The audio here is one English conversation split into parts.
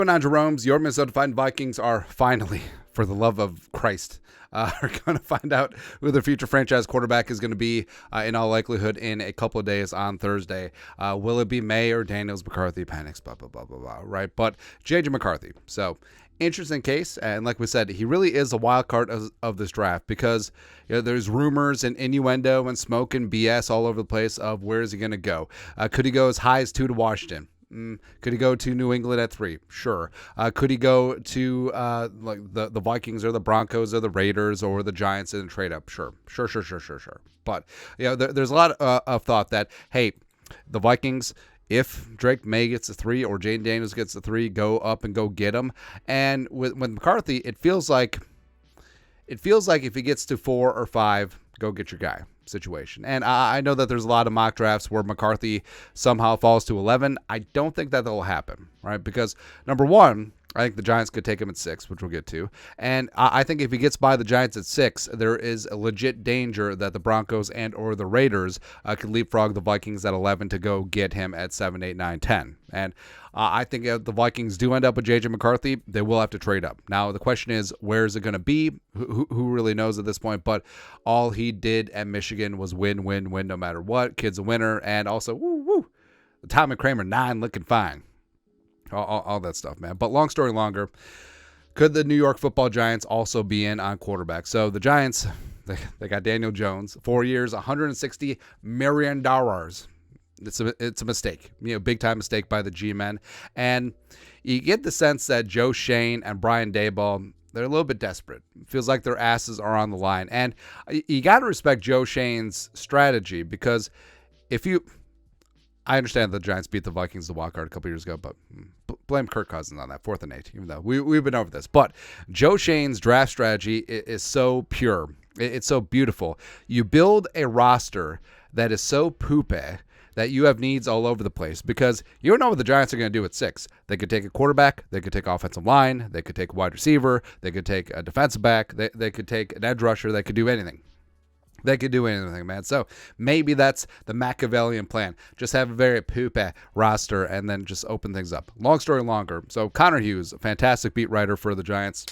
going on, Jerome's? Your Minnesota Vikings are finally, for the love of Christ, are going to find out who their future franchise quarterback is going to be in all likelihood in a couple of days on Thursday. Will it be May or Daniels? McCarthy panics, blah, blah, blah, blah, blah, right? But JJ McCarthy. So, interesting case, and like we said, he really is a wild card of this draft because there's rumors and innuendo and smoke and BS all over the place of where is he going to go. Could he go as high as 2 to Washington? Could he go to New England at 3? Sure. Could he go to like the Vikings or the Broncos or the Raiders or the Giants and trade up? Sure. But there's a lot of thought that, hey, the Vikings, if Drake May gets a 3 or Jane Daniels gets a 3, go up and go get him. And with McCarthy, it feels like if he gets to 4 or 5, go get your guy situation. And I know that there's a lot of mock drafts where McCarthy somehow falls to 11. I don't think that will happen, right? Because number one, I think the Giants could take him at 6, which we'll get to. And I think if he gets by the Giants at 6, there is a legit danger that the Broncos and or the Raiders could leapfrog the Vikings at 11 to go get him at 7, 8, 9, 10. And I think if the Vikings do end up with JJ McCarthy, they will have to trade up. Now, the question is, where is it going to be? Who really knows at this point? But all he did at Michigan was win no matter what. Kid's a winner. And also, the Tommy Kramer 9 looking fine. All that stuff, man. But long story longer, could the New York Football Giants also be in on quarterback? So the Giants, they got Daniel Jones, 4 years, $160 million. It's a mistake, big time mistake by the G-men. And you get the sense that Joe Schoen and Brian Daboll, they're a little bit desperate. It feels like their asses are on the line. And you got to respect Joe Schoen's strategy because I understand the Giants beat the Vikings the wild card a couple years ago, but blame Kirk Cousins on that, 4th and 8, even though we've been over this. But Joe Schoen's draft strategy is so pure. It's so beautiful. You build a roster that is so poopy that you have needs all over the place because you don't know what the Giants are going to do at 6. They could take a quarterback. They could take offensive line. They could take a wide receiver. They could take a defensive back. They could take an edge rusher. They could do anything. They could do anything, man. So maybe that's the Machiavellian plan. Just have a very poopy roster and then just open things up. Long story longer. So Connor Hughes, a fantastic beat writer for the Giants.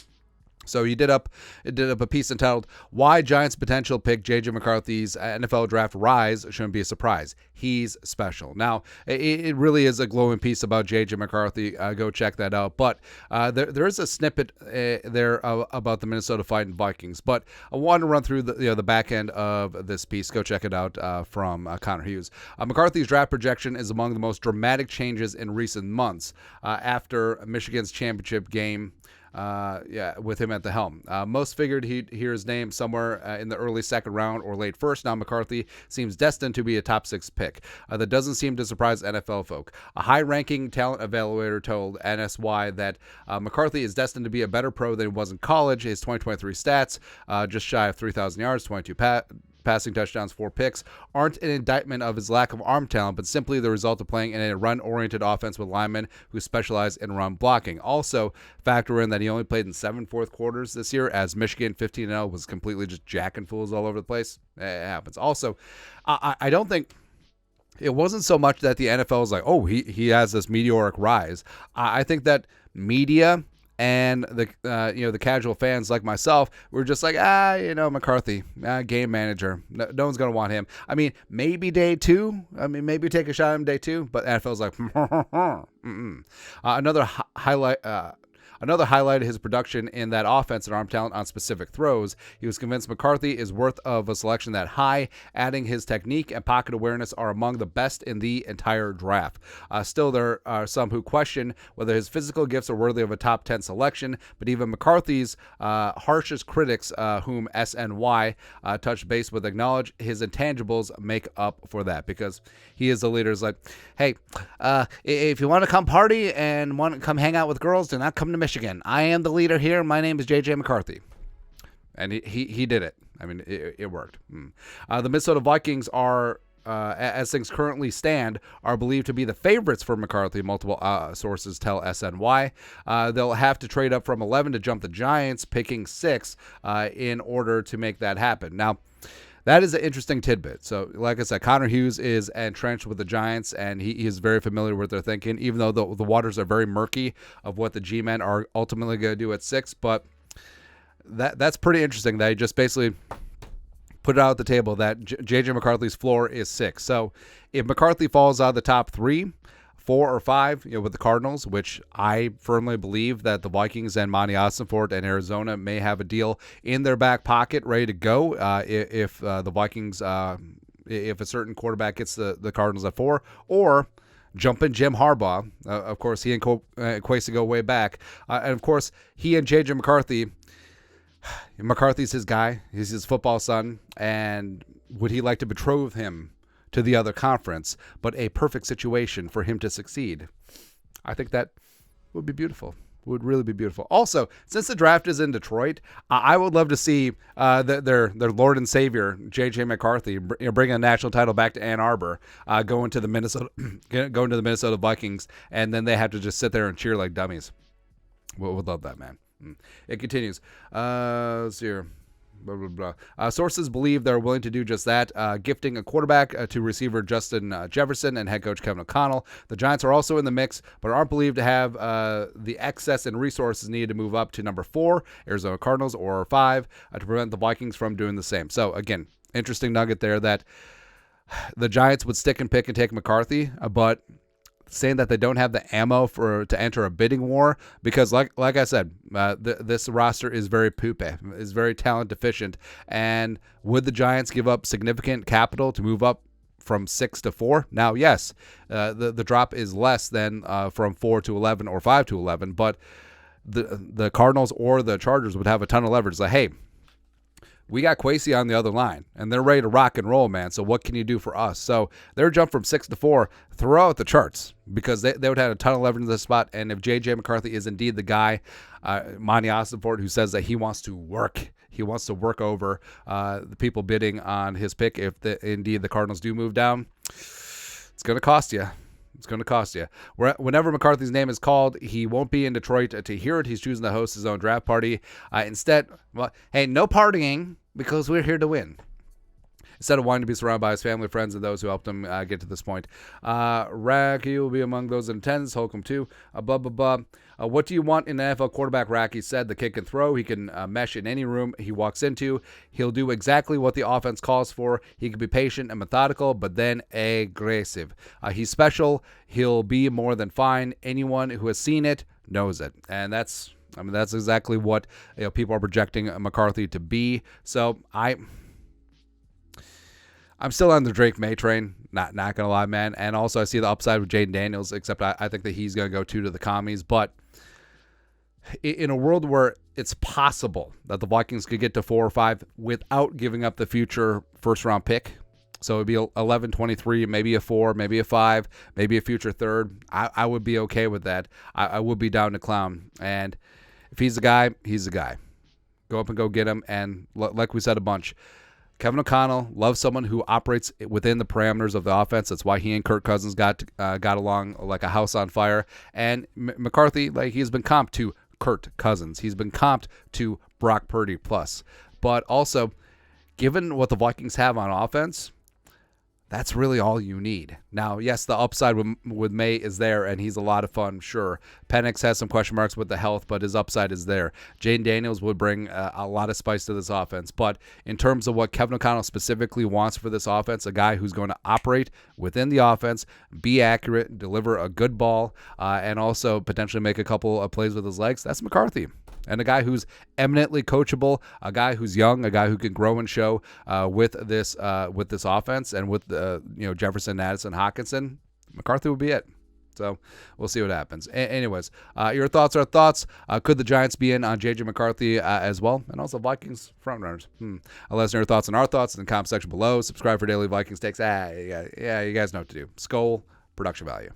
So he did up a piece entitled "Why Giants Potential Pick JJ McCarthy's NFL Draft Rise Shouldn't Be a Surprise. He's Special." Now, it really is a glowing piece about JJ McCarthy. Go check that out. But there is a snippet there about the Minnesota Vikings. But I want to run through the back end of this piece. Go check it out from Connor Hughes. McCarthy's draft projection is among the most dramatic changes in recent months after Michigan's championship game. With him at the helm. Most figured he'd hear his name somewhere in the early second round or late first. Now McCarthy seems destined to be a top 6 pick. That doesn't seem to surprise NFL folk. A high-ranking talent evaluator told NSY that McCarthy is destined to be a better pro than he was in college. His 2023 stats, just shy of 3,000 yards, 22 passing touchdowns, 4 picks, aren't an indictment of his lack of arm talent, but simply the result of playing in a run-oriented offense with linemen who specialize in run blocking. Also, factor in that he only played in 7 fourth quarters this year, as Michigan 15-0 was completely just jacking fools all over the place. It happens. Also, I don't think it wasn't so much that the NFL is like, oh, he has this meteoric rise. I think that media and the casual fans like myself were just like, McCarthy, game manager. No one's going to want him. I mean, maybe day 2. I mean, maybe take a shot at him day 2. But NFL's like, Another highlight of his production in that offense and arm talent on specific throws. He was convinced McCarthy is worth of a selection that high, adding his technique and pocket awareness are among the best in the entire draft. Still, there are some who question whether his physical gifts are worthy of a top 10 selection, but even McCarthy's harshest critics, whom SNY touched base with, acknowledge his intangibles make up for that because he is the leader. Is like, hey, if you want to come party and want to come hang out with girls, do not come to Michigan. I am the leader here. My name is JJ McCarthy. And he did it. I mean, it worked. The Minnesota Vikings are, as things currently stand, are believed to be the favorites for McCarthy. Multiple sources tell SNY. They'll have to trade up from 11 to jump the Giants, picking 6 in order to make that happen. Now, that is an interesting tidbit. So, like I said, Connor Hughes is entrenched with the Giants, and he is very familiar with their thinking, even though the waters are very murky of what the G-men are ultimately going to do at 6. But that's pretty interesting that he just basically put it out at the table that JJ McCarthy's floor is 6. So if McCarthy falls out of the top 3, 4 or 5, with the Cardinals, which I firmly believe that the Vikings and Monty Ossenfort and Arizona may have a deal in their back pocket ready to go if the Vikings, if a certain quarterback gets the Cardinals at 4, or jumping Jim Harbaugh. Of course, he and Kwesi go way back. And, of course, he and J.J. McCarthy, McCarthy's his guy. He's his football son. And would he like to betroth him to the other conference, but a perfect situation for him to succeed? I think that would be beautiful. Would really be beautiful. Also, since the draft is in Detroit, I would love to see their Lord and Savior JJ McCarthy bringing a national title back to Ann Arbor, going to the Minnesota Vikings, and then they have to just sit there and cheer like dummies. Would love that, man. It continues. Let's see here. Blah, blah, blah. Sources believe they're willing to do just that, gifting a quarterback to receiver Justin Jefferson and head coach Kevin O'Connell. The Giants are also in the mix, but aren't believed to have the excess and resources needed to move up to number 4, Arizona Cardinals, or 5, to prevent the Vikings from doing the same. So, again, interesting nugget there that the Giants would stick and pick and take McCarthy, but saying that they don't have the ammo to enter a bidding war, because like I said, this roster is very poopy, is very talent deficient. And would the Giants give up significant capital to move up from 6 to 4? Now, yes, the drop is less than from 4 to 11 or 5 to 11, but the Cardinals or the Chargers would have a ton of leverage. Like, hey, we got Kwesi on the other line, and they're ready to rock and roll, man. So what can you do for us? So their jump from 6 to 4, throw out the charts, because they would have a ton of leverage in this spot. And if J.J. McCarthy is indeed the guy, Monty Ossenfort, who says that he wants to work over the people bidding on his pick, if indeed the Cardinals do move down, it's going to cost you. It's going to cost you. Whenever McCarthy's name is called, he won't be in Detroit to hear it. He's choosing to host his own draft party. Instead, well, hey, no partying, because we're here to win. Instead of wanting to be surrounded by his family, friends, and those who helped him get to this point. Racky will be among those in attendance. Holcomb too. Blah, blah, blah. What do you want in an NFL quarterback? Racky said the kick and throw. He can mesh in any room he walks into. He'll do exactly what the offense calls for. He can be patient and methodical, but then aggressive. He's special. He'll be more than fine. Anyone who has seen it knows it. And that's exactly what people are projecting McCarthy to be. So I'm still on the Drake May train, not gonna lie, man. And also I see the upside with Jaden Daniels, except I think that he's gonna go 2 to the commies. But in a world where it's possible that the Vikings could get to 4 or 5 without giving up the future first-round pick, so it'd be 11, 23, maybe a 4, maybe a 5, maybe a future third, I would be okay with that. I would be down to clown. And if he's the guy, he's the guy. Go up and go get him. And like we said a bunch, Kevin O'Connell loves someone who operates within the parameters of the offense. That's why he and Kirk Cousins got along like a house on fire. And McCarthy, he's been comped to Kirk Cousins. He's been comped to Brock Purdy plus. But also, given what the Vikings have on offense, that's really all you need. Now, yes, the upside with May is there, and he's a lot of fun, sure. Penix has some question marks with the health, but his upside is there. Jaden Daniels would bring a lot of spice to this offense. But in terms of what Kevin O'Connell specifically wants for this offense, a guy who's going to operate within the offense, be accurate, deliver a good ball, and also potentially make a couple of plays with his legs, that's McCarthy. And a guy who's eminently coachable, a guy who's young, a guy who can grow and show with this offense, and with Jefferson, Addison, Hockenson, McCarthy would be it. So we'll see what happens. Anyways, your thoughts are thoughts. Could the Giants be in on JJ McCarthy as well? And also Vikings frontrunners. Let us know your thoughts and our thoughts in the comment section below. Subscribe for daily Vikings takes. Yeah, you guys know what to do. Skol, production value.